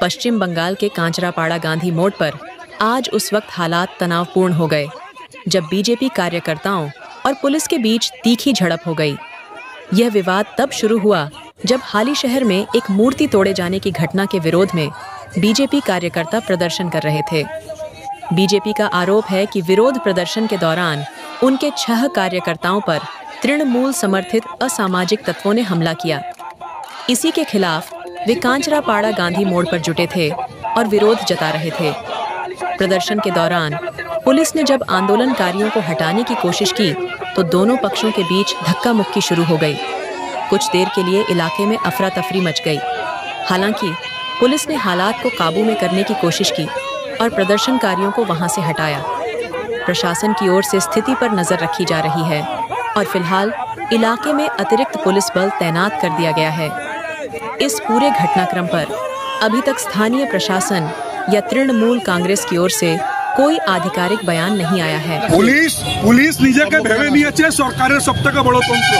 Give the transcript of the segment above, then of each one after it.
पश्चिम बंगाल के कांचरापाड़ा गांधी मोड़ पर आज उस वक्त हालात तनावपूर्ण हो गए जब बीजेपी कार्यकर्ताओं और पुलिस के बीच तीखी झड़प हो गई। यह विवाद तब शुरू हुआ जब हाली शहर में एक मूर्ति तोड़े जाने की घटना के विरोध में बीजेपी कार्यकर्ता प्रदर्शन कर रहे थे। बीजेपी का आरोप है कि विरोध प्रदर्शन के दौरान उनके 6 कार्यकर्ताओं पर तृणमूल समर्थित असामाजिक तत्वों ने हमला किया। इसी के खिलाफ वे कांचरापाड़ा गांधी मोड़ पर जुटे थे और विरोध जता रहे थे। प्रदर्शन के दौरान पुलिस ने जब आंदोलनकारियों को हटाने की कोशिश की तो दोनों पक्षों के बीच धक्का मुक्की शुरू हो गई। कुछ देर के लिए इलाके में अफरा तफरी मच गई। हालांकि पुलिस ने हालात को काबू में करने की कोशिश की और प्रदर्शनकारियों को वहां से हटाया। प्रशासन की ओर से स्थिति पर नजर रखी जा रही है और फिलहाल इलाके में अतिरिक्त पुलिस बल तैनात कर दिया गया है। इस पूरे घटनाक्रम पर अभी तक स्थानीय प्रशासन या तृणमूल कांग्रेस की ओर से कोई आधिकारिक बयान नहीं आया है। पुलिस নিজেকে ভেবে নিয়েছে সরকারের সবথেকে বড় তন্ত্র।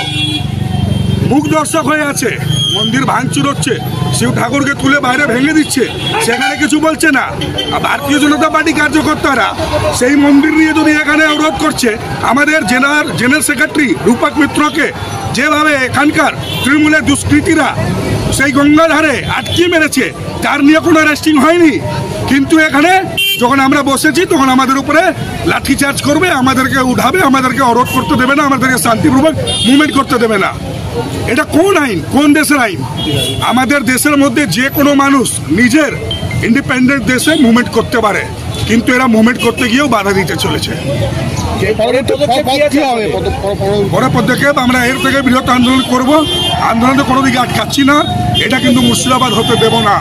মুখ দর্শক হয়ে আছে, মন্দির ভাঙচুর হচ্ছে, শিব ঠাকুরকে তুলে বাইরে ভেঙে দিচ্ছে, সেখানে কিছু বলছে না। আর ভারতীয় জনতা পার্টি কার্যকর্তারা সেই মন্দির নিয়ে যদি এখানে অবরোধ করছে, আমাদের জেনারেল সেক্রেটারি রূপক মিত্রকে যেভাবে এখানকার তৃণমূলের দুষ্কৃতীরা সেই গঙ্গার ধারে আটকে মেরেছে, তার নিয়ে কোনো অ্যারেস্টিং হয়নি। কিন্তু এখানে যখন আমরা বসেছি তখন আমাদের উপরে লাঠিচার্জ করবে, আমাদেরকে উঠাবে, আমাদেরকে অবরোধ করতে দেবে না, আমাদেরকে শান্তিপূর্বক মুভমেন্ট করতে দেবে না। এটা কোন আইন, কোন দেশের আইন? আমাদের দেশের মধ্যে যে কোনো মানুষ নিজের ইন্ডিপেন্ডেন্ট দেশে মুভমেন্ট করতে পারে, কিন্তু এরা মুভমেন্ট করতে গিয়েও বাধা দিতে চলেছে। পরে পদক্ষেপ আমরা এর থেকে বৃহৎ আন্দোলন করব। আন্দোলনে কোনো দিকে আটকাচ্ছি না, এটা কিন্তু মুর্শিদাবাদ হতে দেব না।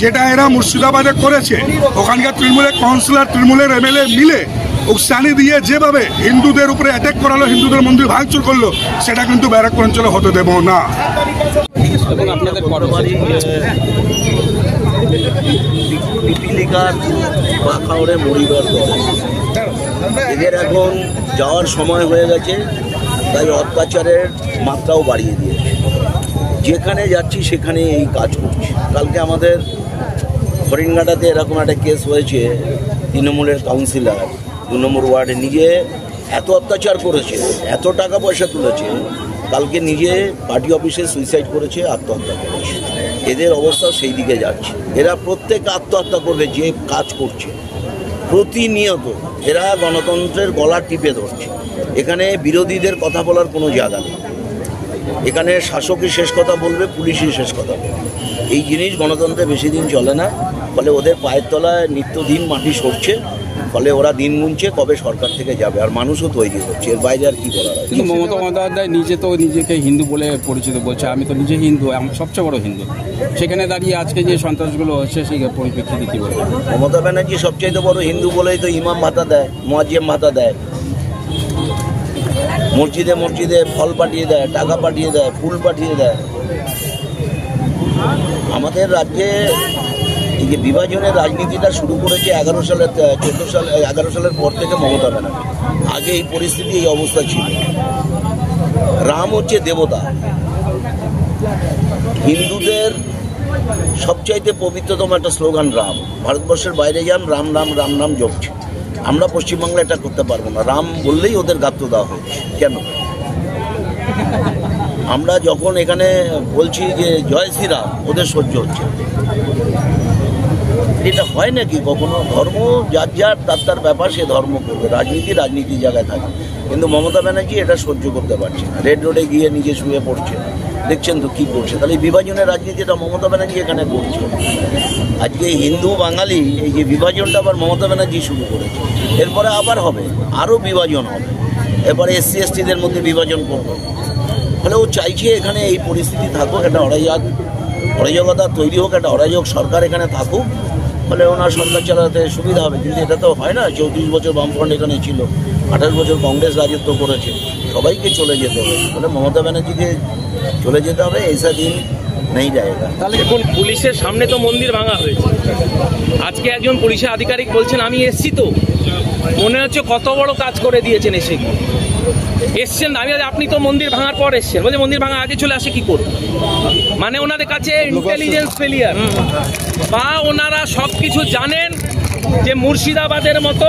যেটা এরা মুর্শিদাবাদে করেছে, ওখানকার তৃণমূলের কাউন্সিলর, তৃণমূলের এমএলএ মিলে উকসানি দিয়ে যেভাবে হিন্দুদের উপরে অ্যাটাক করালো, হিন্দুদের মন্দির ভাঙচুর করলো, সেটা কিন্তু ব্যারাকপুর অঞ্চলে হতে দেব না। পিপিলিকার পাখাওড়ে মরিবার দল, এদের এখন যাওয়ার সময় হয়ে গেছে, তাই অত্যাচারের মাত্রাও বাড়িয়ে দিয়েছে। যেখানে যাচ্ছি সেখানে এই কাজ করছি। কালকে আমাদের হরিণঘাটাতে এরকম একটা কেস হয়েছে, তৃণমূলের কাউন্সিলর 2 নম্বর ওয়ার্ডে নিজে এত অত্যাচার করেছে, এত টাকা পয়সা তুলেছে, কালকে নিজে পার্টি অফিসে সুইসাইড করেছে, আত্মহত্যা করেছে। এদের অবস্থা সেই দিকে যাচ্ছে। এরা প্রত্যেক আত্মহত্যা করবে যে কাজ করছে। প্রতিনিয়ত এরা গণতন্ত্রের গলা টিপে ধরছে। এখানে বিরোধীদের কথা বলার কোনো জায়গা নেই। এখানে শাসকই শেষ কথা বলবে, পুলিশই শেষ কথা বলবে। এই জিনিস গণতন্ত্রে বেশি দিন চলে না। ফলে ওদের পায়ের তলায় নিত্যদিন মাটি সরছে। ফলে ওরা দিন গুনছে কবে সরকার থেকে যাবে, আর মানুষও তৈরি হচ্ছে। এর বাইরে আর কি বলার আছে? কিন্তু মমতা বন্দ্যোপাধ্যায় নিজে তো নিজেকে হিন্দু বলে পরিচিত বলছে, আমি তো নিজে হিন্দু, আমি সবচেয়ে বড় হিন্দু। সেখানে দাঁড়িয়ে আজকে যে সন্ত্রাসগুলো হচ্ছে সেই পরিপ্রেক্ষিতে কী বলবে? মমতা ব্যানার্জি সবচেয়ে বড় হিন্দু বলেই তো ইমাম ভাতা দেয়, মুয়াজ্জিম ভাতা দেয়, মসজিদে মসজিদে ফল পাঠিয়ে দেয়, টাকা পাঠিয়ে দেয়, ফুল পাঠিয়ে দেয়। আমাদের রাজ্যে এই যে বিভাজনের রাজনীতিটা শুরু করেছে 11 সালের পর থেকে মমতা ব্যানার্জি। আগে এই পরিস্থিতি, এই অবস্থা ছিল। রাম হচ্ছে দেবতা, হিন্দুদের সবচাইতে পবিত্রতম একটা স্লোগান রাম। ভারতবর্ষের বাইরে যান, রাম নাম রাম নাম জপছে। আমরা পশ্চিমবাংলা এটা করতে পারবো না। রাম বললেই ওদের গাত্র দেওয়া হচ্ছে। কেন? আমরা যখন এখানে বলছি যে জয় শ্রীরাম, ওদের সহ্য হচ্ছে। এটা হয় নাকি কখনো? ধর্ম যার যার তার ব্যাপার, সে ধর্ম করবে, রাজনীতির জায়গায় থাকে। কিন্তু মমতা ব্যানার্জি এটা সহ্য করতে পারছে না। রেড রোডে গিয়ে নিজে শুয়ে পড়ছে। দেখছেন তো কি করছে। তাহলে এই বিভাজনের রাজনীতিটা মমতা ব্যানার্জি এখানে করছে। আজকে হিন্দু বাঙালি এই যে বিভাজনটা আবার মমতা ব্যানার্জি শুরু করেছে, এরপরে আবার হবে, আরও বিভাজন হবে, এরপরে SC STদের মধ্যে বিভাজন করবে। ফলে ও চাইছে এখানে এই পরিস্থিতি থাকুক, একটা অরাজকতা তৈরি হোক, একটা অরাজক সরকার এখানে থাকুক, ফলে ওনার সরকার চালাতে সুবিধা হবে। কিন্তু এটা তো হয় না। 34 বছর বামফ্রন্ট এখানে ছিল, 28 বছর কংগ্রেস রাজত্ব করেছে, সবাইকে চলে যেতে হবে। ফলে মমতা ব্যানার্জিকে চলে যেতে হবে, এইসা দিন নেই জায়গা। তাহলে এখন পুলিশের সামনে তো মন্দির ভাঙা হয়েছে, আজকে একজন পুলিশের আধিকারিক বলছেন আমি এসছি, তো মনে হচ্ছে কত বড় কাজ করে দিয়েছেন। এসছেন আমি, আপনি তো মন্দির ভাঙার পর এসছেন, বলছে মন্দির ভাঙা আগে চলে আসে কি করবে? মানে ওনাদের কাছে ইন্টেলিজেন্স ফেলিয়ার, বা ওনারা সব কিছু জানেন যে মুর্শিদাবাদের মতো,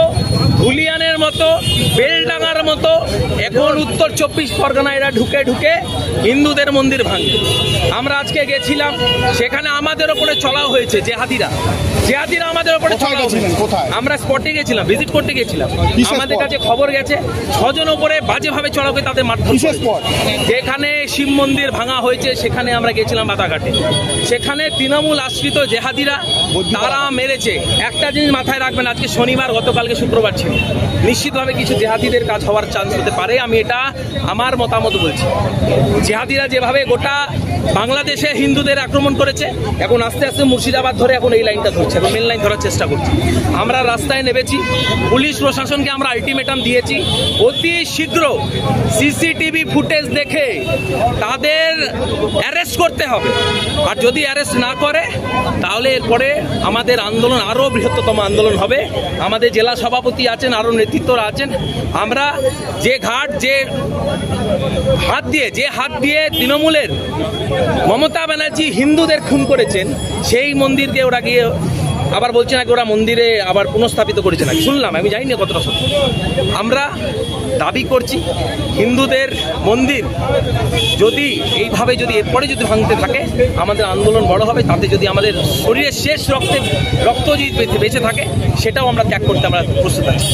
ধুলিয়ানের মতো, বেলডাঙ্গার মতো এখন উত্তর 24 পরগনা এরা ঢুকে ঢুকে হিন্দুদের মন্দির ভাঙে। আমরা আজকে গেছিলাম, সেখানে আমাদের ওপরে চড়াও হয়েছে জেহাদিরা আমাদের ওপরে চড়াও হয়েছে। আমরা স্পটে গেছিলাম, ভিজিট করতে গেছিলাম, আমাদের কাছে খবর গেছে 6 জন ওপরে বাজেভাবে চড়াও করে তাদের মারধর। যেখানে শিব মন্দির ভাঙা হয়েছে সেখানে আমরা গেছিলাম বাতাঘাটে, সেখানে তৃণমূল আশ্রিত জেহাদিরা তারা মেরেছে। একটা জিনিস মাথায় রাখবেন, আজকে শনিবার, গতকালকে শুক্রবার ছিল, নিশ্চিতভাবে কিছু জেহাদিদের কাজ হওয়ার চান্স হতে পারে। আমি এটা আমার মতামত বলছি। জেহাদিরা যেভাবে গোটা বাংলাদেশে হিন্দুদের আক্রমণ করেছে, এখন আস্তে আস্তে মুর্শিদাবাদ ধরে এখন এই লাইনটা ধরছে, এখন মেন লাইন ধরার চেষ্টা করছে। আমরা রাস্তায় নেমেছি, পুলিশ প্রশাসনকে আমরা আলটিমেটাম দিয়েছি, অতি শীঘ্র CCTV ফুটেজ দেখে তাদের অ্যারেস্ট করতে হবে। আর যদি অ্যারেস্ট না করে তাহলে এরপরে আমাদের আন্দোলন আরও বৃহত্তম আন্দোলন হবে। আমাদের জেলা সভাপতি আছেন, আরও নেতৃত্বরা আছেন। আমরা যে হাত দিয়ে তৃণমূলের মমতা ব্যানার্জি হিন্দুদের খুন করেছেন, সেই মন্দিরকে ওরা গিয়ে আবার বলছে নাকি ওরা মন্দিরে আবার পুনঃস্থাপিত করেছে নাকি, শুনলাম, আমি জানি না কতটা সত্য। আমরা দাবি করছি হিন্দুদের মন্দির যদি এইভাবে এরপরে যদি ভাঙতে থাকে, আমাদের আন্দোলন বড় হবে। তাতে যদি আমাদের শরীরের শেষ রক্ত যদি বেঁচে থাকে, সেটাও আমরা ত্যাগ করতে আমরা প্রস্তুত আছি।